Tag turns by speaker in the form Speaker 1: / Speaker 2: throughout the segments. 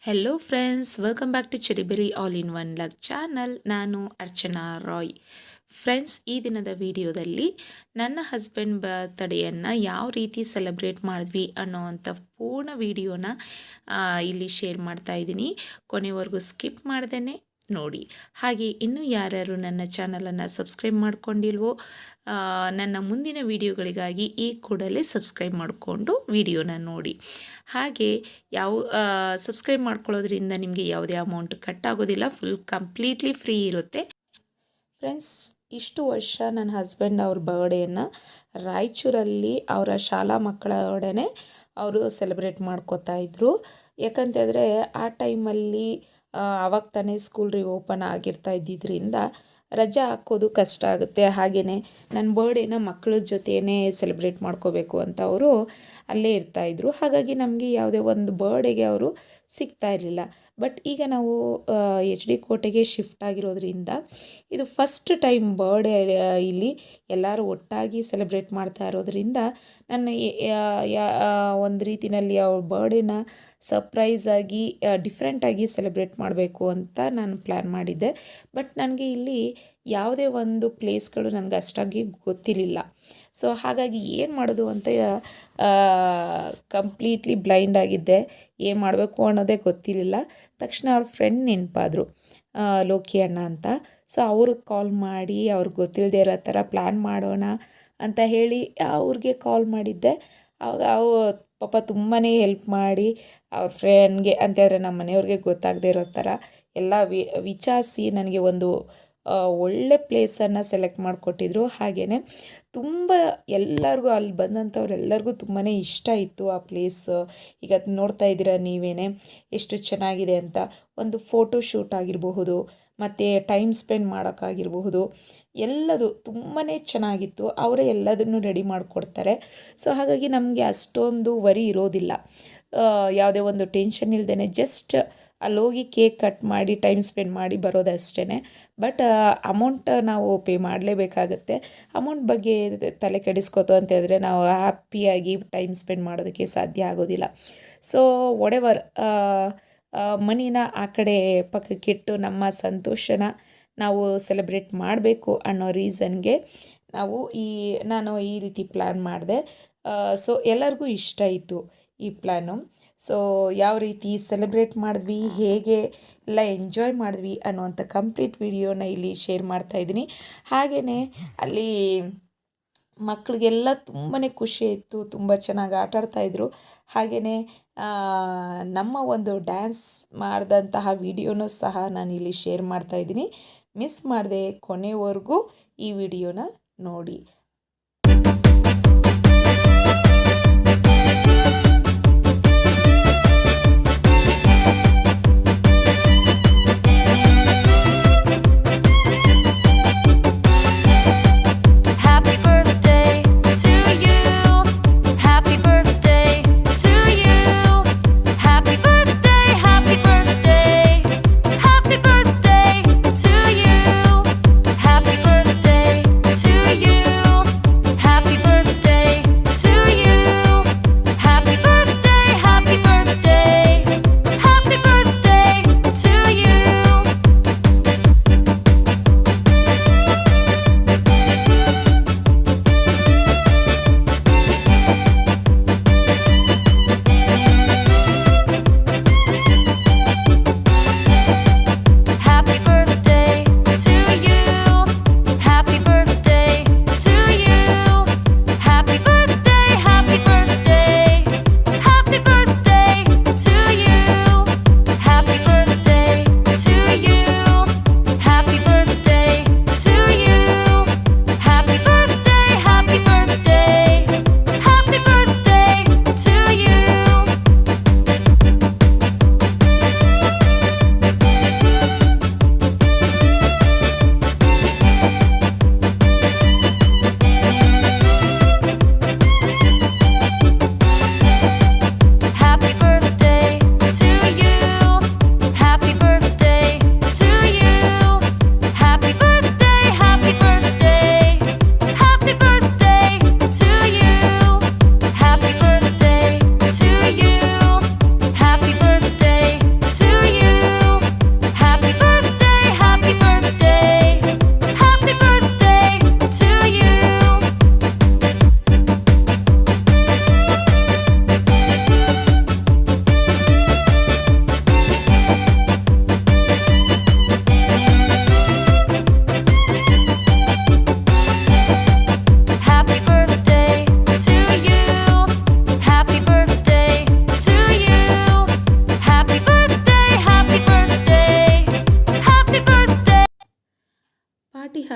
Speaker 1: Hello friends, welcome back to cherry berry all in one luck channel. ನಾನು Archana Roy. Friends, ಈ ದಿನದ ವಿಡಿಯೋದಲ್ಲಿ ನನ್ನ ಹಸ್ಬೆಂಡ್ ಬರ್ತ್ಡೇಯನ್ನು ಯಾವ ರೀತಿ ಸೆಲೆಬ್ರೇಟ್ ಮಾಡಿದ್ವಿ ಅನ್ನೋವಂಥ ಪೂರ್ಣ ವಿಡಿಯೋನ ಇಲ್ಲಿ ಶೇರ್ ಮಾಡ್ತಾ ಇದ್ದೀನಿ. ಕೊನೆವರೆಗೂ ಸ್ಕಿಪ್ ಮಾಡ್ದೇ ನೋಡಿ. ಹಾಗೆ ಇನ್ನೂ ಯಾರ್ಯಾರು ನನ್ನ ಚಾನಲನ್ನು ಸಬ್ಸ್ಕ್ರೈಬ್ ಮಾಡ್ಕೊಂಡಿಲ್ವೋ ನನ್ನ ಮುಂದಿನ ವಿಡಿಯೋಗಳಿಗಾಗಿ ಈ ಕೂಡಲೇ ಸಬ್ಸ್ಕ್ರೈಬ್ ಮಾಡಿಕೊಂಡು ವಿಡಿಯೋನ ನೋಡಿ. ಹಾಗೆ ಸಬ್ಸ್ಕ್ರೈಬ್ ಮಾಡ್ಕೊಳ್ಳೋದ್ರಿಂದ ನಿಮಗೆ ಯಾವುದೇ ಅಮೌಂಟ್ ಕಟ್ ಆಗೋದಿಲ್ಲ, ಫುಲ್ ಕಂಪ್ಲೀಟ್ಲಿ ಫ್ರೀ ಇರುತ್ತೆ. ಫ್ರೆಂಡ್ಸ್, ಇಷ್ಟು ವರ್ಷ ನನ್ನ ಹಸ್ಬೆಂಡ್ ಅವ್ರ ಬರ್ಡೇಯನ್ನು ರಾಯಚೂರಲ್ಲಿ ಅವರ ಶಾಲಾ ಮಕ್ಕಳೊಡನೆ ಅವರು ಸೆಲೆಬ್ರೇಟ್ ಮಾಡ್ಕೋತಾ ಇದ್ರು. ಯಾಕಂತಂದರೆ ಆ ಟೈಮಲ್ಲಿ ಆವಾಗ ತಾನೇ ಸ್ಕೂಲ್ ಓಪನ್ ಆಗಿರ್ತಾ ಇದ್ದಿದ್ದರಿಂದ ರಜೆ ಹಾಕೋದು ಕಷ್ಟ ಆಗುತ್ತೆ. ಹಾಗೆಯೇ ನನ್ನ ಬರ್ಡೇನ ಮಕ್ಕಳ ಜೊತೆಯೇ ಸೆಲೆಬ್ರೇಟ್ ಮಾಡ್ಕೋಬೇಕು ಅಂತ ಅವರು ಅಲ್ಲೇ ಇರ್ತಾಯಿದ್ರು. ಹಾಗಾಗಿ ನಮಗೆ ಯಾವುದೇ ಒಂದು ಬರ್ಡೇಗೆ ಅವರು ಸಿಗ್ತಾ ಇರಲಿಲ್ಲ. ಬಟ್ ಈಗ ನಾವು HD ಕೋಟೆಗೆ ಶಿಫ್ಟ್ ಆಗಿರೋದ್ರಿಂದ ಇದು ಫಸ್ಟ್ ಟೈಮ್ ಬರ್ಡೇ ಇಲ್ಲಿ ಎಲ್ಲರೂ ಒಟ್ಟಾಗಿ ಸೆಲೆಬ್ರೇಟ್ ಮಾಡ್ತಾ ಇರೋದ್ರಿಂದ ನನ್ನ ಒಂದು ರೀತಿಯಲ್ಲಿ ಅವ್ರ ಬರ್ಡೇನ ಸರ್ಪ್ರೈಸಾಗಿ ಡಿಫ್ರೆಂಟಾಗಿ ಸೆಲೆಬ್ರೇಟ್ ಮಾಡಬೇಕು ಅಂತ ನಾನು ಪ್ಲ್ಯಾನ್ ಮಾಡಿದ್ದೆ. ಬಟ್ ನನಗೆ ಇಲ್ಲಿ ಯಾವುದೇ ಒಂದು ಪ್ಲೇಸ್ಗಳು ನನಗೆ ಅಷ್ಟಾಗಿ ಗೊತ್ತಿರಲಿಲ್ಲ. ಸೊ ಹಾಗಾಗಿ ಏನು ಮಾಡೋದು ಅಂತ ಕಂಪ್ಲೀಟ್ಲಿ ಬ್ಲೈಂಡ್ ಆಗಿದ್ದೆ. ಏನು ಮಾಡಬೇಕು ಅನ್ನೋದೇ ಗೊತ್ತಿರಲಿಲ್ಲ. ತಕ್ಷಣ ಅವ್ರ ಫ್ರೆಂಡ್ ನೆನಪಾದರು, ಲೋಕಿ ಅಣ್ಣ ಅಂತ. ಸೊ ಅವ್ರಿಗೆ ಕಾಲ್ ಮಾಡಿ ಅವ್ರಿಗೆ ಗೊತ್ತಿಲ್ಲದೆ ಇರೋ ಥರ ಪ್ಲ್ಯಾನ್ ಮಾಡೋಣ ಅಂತ ಹೇಳಿ ಅವ್ರಿಗೆ ಕಾಲ್ ಮಾಡಿದ್ದೆ. ಆವಾಗ ಪಾಪ ತುಂಬಾ ಹೆಲ್ಪ್ ಮಾಡಿ ಅವ್ರ ಫ್ರೆಂಡ್ಗೆ ಅಂತಂದರೆ ನಮ್ಮ ಮನೆಯವ್ರಿಗೆ ಗೊತ್ತಾಗದೇ ಇರೋ ಥರ ಎಲ್ಲ ವಿಚಾರಿಸಿ ನನಗೆ ಒಂದು ಒಳ್ಳೆ ಪ್ಲೇಸನ್ನು ಸೆಲೆಕ್ಟ್ ಮಾಡಿಕೊಟ್ಟಿದ್ರು. ಹಾಗೆಯೇ ತುಂಬ ಎಲ್ಲರಿಗೂ ಅಲ್ಲಿ ಬಂದಂಥವ್ರೆಲ್ಲರಿಗೂ ತುಂಬಾ ಇಷ್ಟ ಇತ್ತು ಆ ಪ್ಲೇಸ್. ಈಗ ನೋಡ್ತಾ ಇದ್ದೀರಾ ನೀವೇ ಎಷ್ಟು ಚೆನ್ನಾಗಿದೆ ಅಂತ. ಒಂದು ಫೋಟೋ ಶೂಟ್ ಆಗಿರಬಹುದು, ಮತ್ತು ಟೈಮ್ ಸ್ಪೆಂಡ್ ಮಾಡೋಕ್ಕಾಗಿರಬಹುದು, ಎಲ್ಲದು ತುಂಬಾ ಚೆನ್ನಾಗಿತ್ತು. ಅವರೇ ಎಲ್ಲದನ್ನು ರೆಡಿ ಮಾಡಿಕೊಡ್ತಾರೆ. ಸೊ ಹಾಗಾಗಿ ನಮಗೆ ಅಷ್ಟೊಂದು ವರಿ ಇರೋದಿಲ್ಲ. ಯಾವುದೇ ಒಂದು ಟೆನ್ಷನ್ ಇಲ್ಲದೇ ಜಸ್ಟ್ ಅಲ್ಲೋಗಿ ಕೇಕ್ ಕಟ್ ಮಾಡಿ ಟೈಮ್ ಸ್ಪೆಂಡ್ ಮಾಡಿ ಬರೋದಷ್ಟೇ. ಬಟ್ ಅಮೌಂಟ್ ನಾವು ಪೇ ಮಾಡಲೇಬೇಕಾಗತ್ತೆ. ಅಮೌಂಟ್ ಬಗ್ಗೆ ತಲೆ ಕೆಡಿಸ್ಕೋತು ಅಂತ ಹೇಳಿದ್ರೆ ನಾವು ಹ್ಯಾಪಿಯಾಗಿ ಟೈಮ್ ಸ್ಪೆಂಡ್ ಮಾಡೋದಕ್ಕೆ ಸಾಧ್ಯ ಆಗೋದಿಲ್ಲ. ಸೊ ವಾಟೆವರ್ ಮನಿನ ಆ ಕಡೆ ಪಕ್ಕಕ್ಕಿಟ್ಟು ನಮ್ಮ ಸಂತೋಷನ ನಾವು ಸೆಲೆಬ್ರೇಟ್ ಮಾಡಬೇಕು ಅನ್ನೋ ರೀಸನ್ಗೆ ನಾನು ಈ ರೀತಿ ಪ್ಲ್ಯಾನ್ ಮಾಡಿದೆ. ಸೊ ಎಲ್ಲರಿಗೂ ಇಷ್ಟ ಇತ್ತು ಈ ಪ್ಲ್ಯಾನು. ಸೊ ಯಾವ ರೀತಿ ಸೆಲೆಬ್ರೇಟ್ ಮಾಡಿದ್ವಿ, ಹೇಗೆ ಎಲ್ಲ ಎಂಜಾಯ್ ಮಾಡಿದ್ವಿ ಅನ್ನೋವಂಥ ಕಂಪ್ಲೀಟ್ ವಿಡಿಯೋನ ಇಲ್ಲಿ ಶೇರ್ ಮಾಡ್ತಾಯಿದ್ದೀನಿ. ಹಾಗೆಯೇ ಅಲ್ಲಿ ಮಕ್ಕಳಿಗೆಲ್ಲ ತುಂಬಾ ಖುಷಿ ಇತ್ತು, ತುಂಬ ಚೆನ್ನಾಗಿ ಆಟಾಡ್ತಾಯಿದ್ರು. ಹಾಗೆಯೇ ನಮ್ಮ ಒಂದು ಡ್ಯಾನ್ಸ್ ಮಾಡಿದಂತಹ ವಿಡಿಯೋನೂ ಸಹ ನಾನು ಇಲ್ಲಿ ಶೇರ್ ಮಾಡ್ತಾಯಿದ್ದೀನಿ. ಮಿಸ್ ಮಾಡದೆ ಕೊನೆವರೆಗೂ ಈ ವಿಡಿಯೋನ ನೋಡಿ.
Speaker 2: You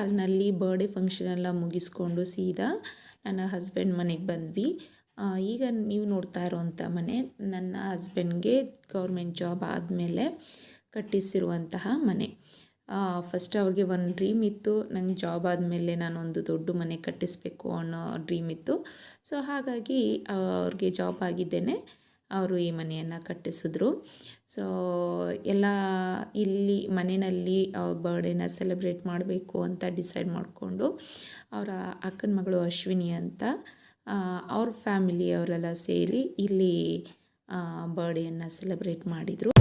Speaker 1: ಕಾಲಿನಲ್ಲಿ ಬರ್ಡೇ ಫಂಕ್ಷನ್ ಎಲ್ಲ ಮುಗಿಸ್ಕೊಂಡು ಸೀದಾ ನನ್ನ ಹಸ್ಬೆಂಡ್ ಮನೆಗೆ ಬಂದ್ವಿ. ಈಗ ನೀವು ನೋಡ್ತಾ ಇರೋವಂಥ ಮನೆ ನನ್ನ ಹಸ್ಬೆಂಡ್ಗೆ ಗೌರ್ಮೆಂಟ್ ಜಾಬ್ ಆದಮೇಲೆ ಕಟ್ಟಿಸಿರುವಂತಹ ಮನೆ. ಫಸ್ಟ್ ಅವ್ರಿಗೆ ಒಂದು ಡ್ರೀಮ್ ಇತ್ತು, ನಂಗೆ ಜಾಬ್ ಆದಮೇಲೆ ನಾನೊಂದು ದೊಡ್ಡ ಮನೆ ಕಟ್ಟಿಸ್ಬೇಕು ಅನ್ನೋ ಡ್ರೀಮ್ ಇತ್ತು. ಸೊ ಹಾಗಾಗಿ ಅವ್ರಿಗೆ ಜಾಬ್ ಆಗಿದ್ದೇನೆ ಅವರು ಈ ಮನೆಯನ್ನು ಕಟ್ಟಿಸಿದ್ರು. ಸೊ ಎಲ್ಲ ಇಲ್ಲಿ ಮನೆಯಲ್ಲಿ ಅವ್ರ ಬರ್ಡೇನ ಸೆಲೆಬ್ರೇಟ್ ಮಾಡಬೇಕು ಅಂತ ಡಿಸೈಡ್ ಮಾಡಿಕೊಂಡು ಅವರ ಅಕ್ಕನ ಮಗಳು ಅಶ್ವಿನಿ ಅಂತ ಅವ್ರ ಫ್ಯಾಮಿಲಿಯವರೆಲ್ಲ ಸೇರಿ ಇಲ್ಲಿ ಬರ್ಡೇಯನ್ನು ಸೆಲೆಬ್ರೇಟ್ ಮಾಡಿದರು.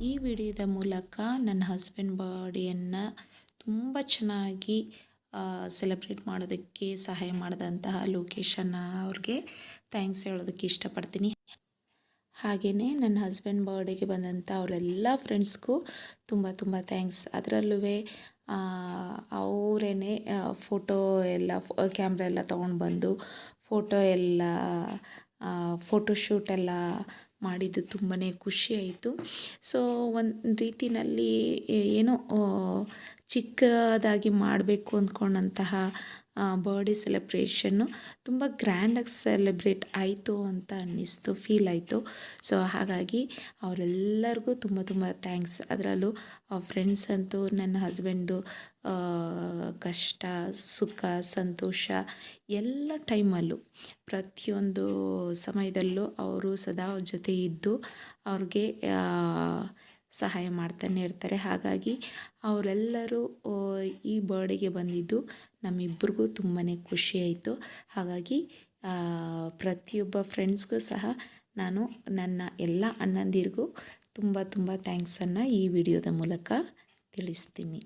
Speaker 1: ಈ ವಿಡಿಯೋದ ಮೂಲಕ ನನ್ನ ಹಸ್ಬೆಂಡ್ ಬರ್ಡೇಯನ್ನು ತುಂಬ ಚೆನ್ನಾಗಿ ಸೆಲೆಬ್ರೇಟ್ ಮಾಡೋದಕ್ಕೆ ಸಹಾಯ ಮಾಡಿದಂತಹ ಲೊಕೇಶನ್ನ ಅವ್ರಿಗೆ ಥ್ಯಾಂಕ್ಸ್ ಹೇಳೋದಕ್ಕೆ ಇಷ್ಟಪಡ್ತೀನಿ. ಹಾಗೆಯೇ ನನ್ನ ಹಸ್ಬೆಂಡ್ ಬರ್ಡೇಗೆ ಬಂದಂಥ ಅವರೆಲ್ಲ ಫ್ರೆಂಡ್ಸ್ಗೂ ತುಂಬ ತುಂಬ ಥ್ಯಾಂಕ್ಸ್. ಅದರಲ್ಲೂ ಅವರೇ ಫೋಟೋ ಎಲ್ಲ ಕ್ಯಾಮ್ರಾ ಎಲ್ಲ ತೊಗೊಂಡು ಬಂದು ಫೋಟೋಶೂಟೆಲ್ಲ ಮಾಡಿದ್ದು ತುಂಬಾ ಖುಷಿಯಾಯಿತು. ಸೊ ಒಂದು ರೀತಿಯಲ್ಲಿ ಏನೋ ಚಿಕ್ಕದಾಗಿ ಮಾಡಬೇಕು ಅಂದ್ಕೊಂಡಂತಹ ಬರ್ಡೇ ಸೆಲೆಬ್ರೇಷನ್ನು ತುಂಬ ಗ್ರ್ಯಾಂಡಾಗಿ ಸೆಲೆಬ್ರೇಟ್ ಆಯಿತು ಅಂತ ಅನ್ನಿಸ್ತು, ಫೀಲ್ ಆಯಿತು. ಸೊ ಹಾಗಾಗಿ ಅವರೆಲ್ಲರಿಗೂ ತುಂಬ ತುಂಬ ಥ್ಯಾಂಕ್ಸ್. ಅದರಲ್ಲೂ ಫ್ರೆಂಡ್ಸ್ ಅಂತೂ ನನ್ನ ಹಸ್ಬೆಂಡ್ದು ಕಷ್ಟ ಸುಖ ಸಂತೋಷ ಎಲ್ಲ ಟೈಮಲ್ಲೂ ಪ್ರತಿಯೊಂದು ಸಮಯದಲ್ಲೂ ಅವರು ಸದಾ ಅವ್ರ ಜೊತೆ ಇದ್ದು ಅವ್ರಿಗೆ ಸಹಾಯ ಮಾಡ್ತಾನೆ ಇರ್ತಾರೆ. ಹಾಗಾಗಿ ಅವರೆಲ್ಲರೂ ಈ ಬರ್ಡೇಗೆ ಬಂದಿದ್ದು ನಮ್ಮಿಬ್ಬರಿಗೂ ತುಂಬಾ ಖುಷಿಯಾಯಿತು. ಹಾಗಾಗಿ ಪ್ರತಿಯೊಬ್ಬ ಫ್ರೆಂಡ್ಸ್ಗೂ ಸಹ ನಾನು ನನ್ನ ಎಲ್ಲ ಅಣ್ಣಂದಿರಿಗೂ ತುಂಬ ತುಂಬ ಥ್ಯಾಂಕ್ಸನ್ನು ಈ ವಿಡಿಯೋದ ಮೂಲಕ ತಿಳಿಸ್ತೀನಿ.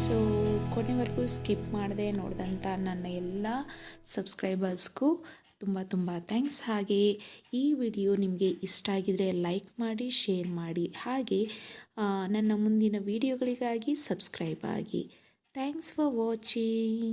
Speaker 1: ಸೊ ಕೊನೆವರೆಗೂ ಸ್ಕಿಪ್ ಮಾಡದೆ ನೋಡಿದಂಥ ನನ್ನ ಎಲ್ಲ ಸಬ್ಸ್ಕ್ರೈಬರ್ಸ್ಗೂ ತುಂಬ ತುಂಬ ಥ್ಯಾಂಕ್ಸ್. ಹಾಗೆಯೇ ಈ ವಿಡಿಯೋ ನಿಮಗೆ ಇಷ್ಟ ಆಗಿದರೆ ಲೈಕ್ ಮಾಡಿ, ಶೇರ್ ಮಾಡಿ, ಹಾಗೆ ನನ್ನ ಮುಂದಿನ ವಿಡಿಯೋಗಳಿಗಾಗಿ ಸಬ್ಸ್ಕ್ರೈಬ್ ಆಗಿ. Thanks for watching.